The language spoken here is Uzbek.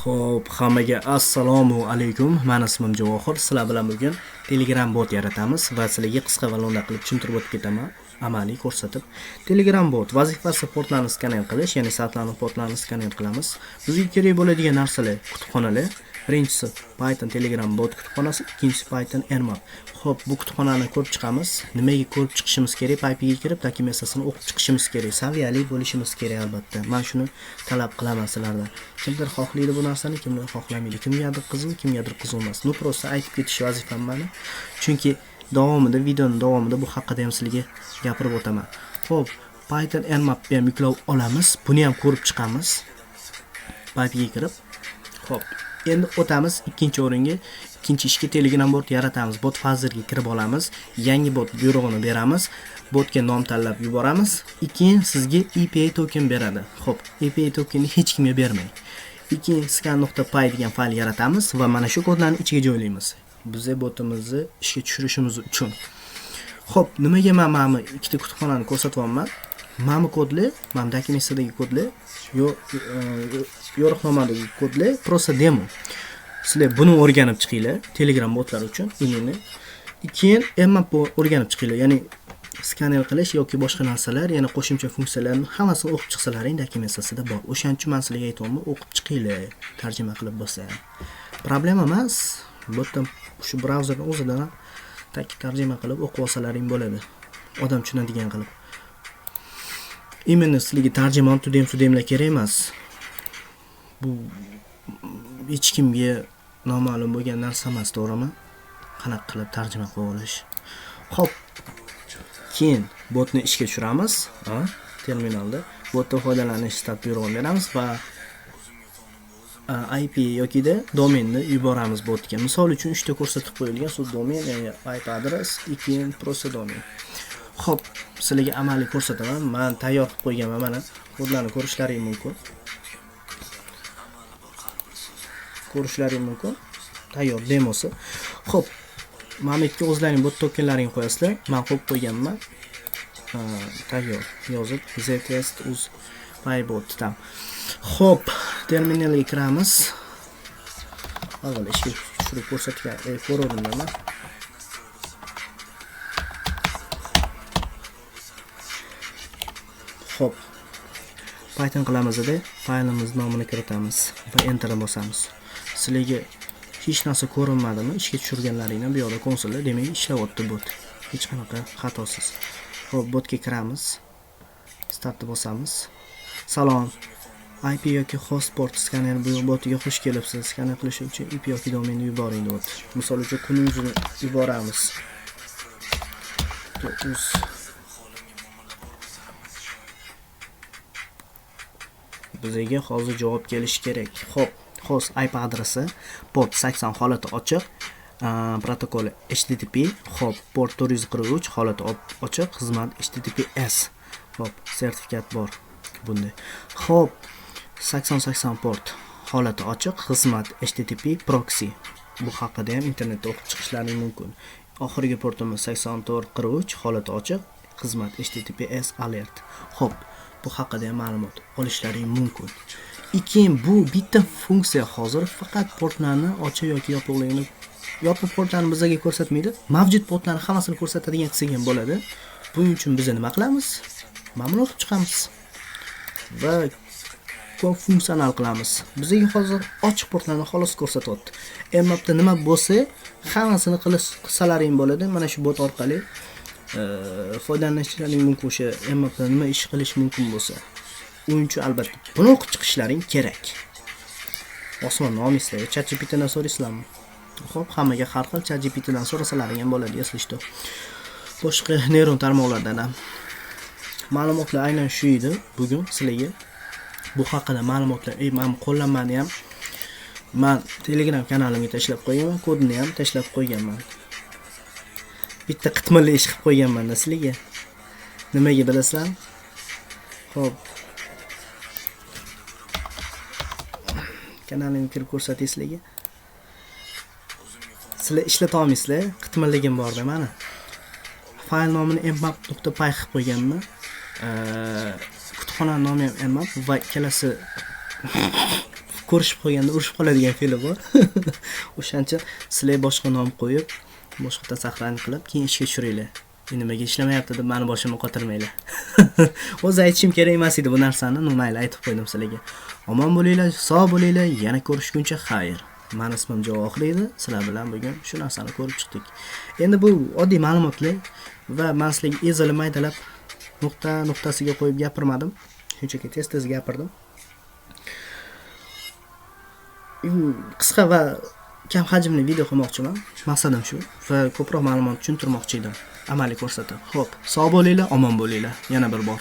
Xo'p, hammaga assalomu alaykum. Meni ismim Javohir. Sizlar bilan bugun Telegram bot yaratamiz va sizlarga qisqa va lo'nda qilib tushuntirib o'tib ketaman, amaliy ko'rsatib. Telegram bot vazifasi portlarni skaner qilish, ya'ni saytlarning portlarini skaner qilamiz. Bizga kerak bo'ladigan narsalar kutubxonalar. Birinchisi Python Telegram bot kutubxonasi, ikkinchisi Python Nmap. Xo'p, bu kutubxonani ko'rib chiqamiz. Nimaga ko'rib chiqishimiz kerak? Paypiga kirib dokumentatsiyasini o'qib chiqishimiz kerak. Saviyali bo'lishimiz kerak albatta. Men shuni talab qilaman sizlardan. Kimdir xohlaydi bu narsani, kimdir xohlamaydi. Kimgadir qiziq, kimgadir qiziq emas. Nu prosta aytib ketish vazifam meni. Chunki videoning davomida bu haqida ham sizlarga gapirib o'taman. Xo'p, Python Nmap ham yuklab olamiz. Buni ham ko'rib chiqamiz. Paypiga kirib. Xo'p, endi o'tamiz ikkinchi o'ringa. Ikkinchi ishga Telegram bot yaratamiz. Bot fazerga kirib olamiz. Yangi bot buyrug'ini beramiz. Botga nom tanlab yuboramiz. Keyin sizga API token beradi. Xo'p, API tokenni hech kimga bermang. Keyin scan.py degan fayl yaratamiz va mana shu kodlarni ichiga joylaymiz. Bizga botimizni ishga tushirishimiz uchun. Xo'p, nimaga men mana ikkita kutubxonani ko'rsatyapman? Mana kodlar, mana dokumentdagi kodlar, yo'riqnomadagi kodlar prosta demo. Sizlar buni o'rganib chiqinglar Telegram botlar uchun. Keyin Nmap o'rganib chiqinglar, ya'ni skaner qilish yoki boshqa narsalar, yana qo'shimcha funksiyalarni hammasini o'qib chiqsalaring dokumentatsiyada bor. O'shaning uchun men sizlarga aytayapman, o'qib chiqinglar, tarjima qilib bo'lsa ham. Problema emas. Botdan shu brauzerning o'zidan tarjima qilib o'qib olsalaring bo'ladi. Odam tushunadigan qilib. Imенно sizlarga tarjimon tudemlar kerak emas. Bu hech kimga noma'lum bo'lgan narsa emas, to'g'rimi? Qanaqa qilib tarjima qilib olish. Xo'p, keyin botni ishga tushiramiz, terminalda. Botdan foydalanish start buyrug'ini beramiz va IP yokida domenni yuboramiz botga. Misol uchun 3 ta ko'rsatib qo'yilgan sud domen, ya'ni IP adres, keyin prosa domen. Xo'p, sizlarga amaliy ko'rsataman. Men tayyor qilib qo'yganman, mana kodlarni ko'rishlaring mumkin. Tayyor demosi. Xo'p, Mametga o'zlaring bot tokenlaringni qo'yasizlar. Men qo'yib qo'yganman. Tayyor yozib ztest uz pybot tam. Xo'p, terminalga kiramiz. Avval ishga tushirib ko'rsatgan ko'ravermayman. Xo'p, Python qilamizda faylimiz nomini kiritamiz va enter bosamiz. Sizlarga hech narsa ko'rinmadimi? Ishga tushirganlaringdan bu yoqda konsolda, demak ishlayapti bot. Hech qanaqa xatosiz. Xo'p, botga kiramiz. Startni bosamiz. Salom. IP yoki host port skaner bu botiga xush kelibsiz. Skaner qilish uchun IP yoki domenni yuboring deb. Misol uchun kuningizni yuboramiz. Bizga hozir javob kelishi kerak. Xo'p, host IP adresi port 80 holati ochiq, protokoli HTTP, xo'p, port 443 holati ochiq, xizmat HTTPS. Xo'p, sertifikat bor bunday. Xo'p, 80 port holati ochiq, xizmat HTTP proxy. Bu haqida ham internetda o'qib chiqishlaring mumkin. Oxirgi portimiz 8443 holati ochiq, xizmat HTTPS alert. Xo'p, bu haqida ham ma'lumot olishlaring mumkin. Keyin bu bitta funksiya hozir faqat portlarni ochiq yoki yopiqligini, yopiq portlarni bizga ko'rsatmaydi. Mavjud portlarni hammasini ko'rsatadigan qilsak ham bo'ladi. Buning uchun biz nima qilamiz? Ma'lumot olib chiqamiz va funksiyonal qilamiz. Bizga hozir ochiq portlarni xolos ko'rsatyapti. Nmapda nima bo'lsa, hammasini qilsalaring bo'ladi. Mana shu bot orqali foydalanishlaring mumkin. O'sha Nmapda nima ish qilish mumkin bo'lsa. Uning uchun albatta buni o'qib chiqishlaring kerak. Osmon nomislar, ChatGPTdan so'raysizlarmi? Xo'p, hammaga har xil ChatGPTdan so'rasalaring ham bo'ladi, eslashda. Boshqa neyron tarmoqlardan ham ma'lumotlar aynan shu edi. Bugun sizlarga bu haqida ma'lumotlar, men qo'llanmani ham men Telegram kanalimga tashlab qo'yganman, kodini ham tashlab qo'yganman. Bitta qitmirli ish qilib qo'yganman-da sizlarga. Nimaga bilasizlarmi? Xo'p, kanalimga kirib ko'rsatay sizlarga. Sizlar ishlata olmaysizlar, qitmirligim bor-da mana. Fayl nomini nmap.py qilib qo'yganman. Kutubxona nomi ham nmap va ikkalasi ko'rishib qolganda urushib qoladigan fe'li bor. O'shancha sizlar boshqa nom qo'yib, boshqadan saqlanib qilib, keyin ishga tushiringlar. Nimaga ishlamayapti deb meni boshimni qotirmanglar. O'zi aytishim kerak emas edi bu narsani, mayli aytib qo'ydim sizlarga. Omon bo'linglar, sog' bo'linglar, yana ko'rishguncha xayr. Meni ismim Javohir edi. Sizlar bilan bugun shu narsani ko'rib chiqdik. Endi bu oddiy ma'lumotlar va men sizlarga ezilib maydalab nuqtasiga qo'yib gapirmadim. Shunchaki tez gapirdim. Qisqa va kam hajmli video qilmoqchiman. Maqsadim shu va ko'proq ma'lumot tushuntirmoqchi edim. Amaliy ko'rsatib. Xo'p, sog' bo'linglar, omon bo'linglar. Yana bir bor.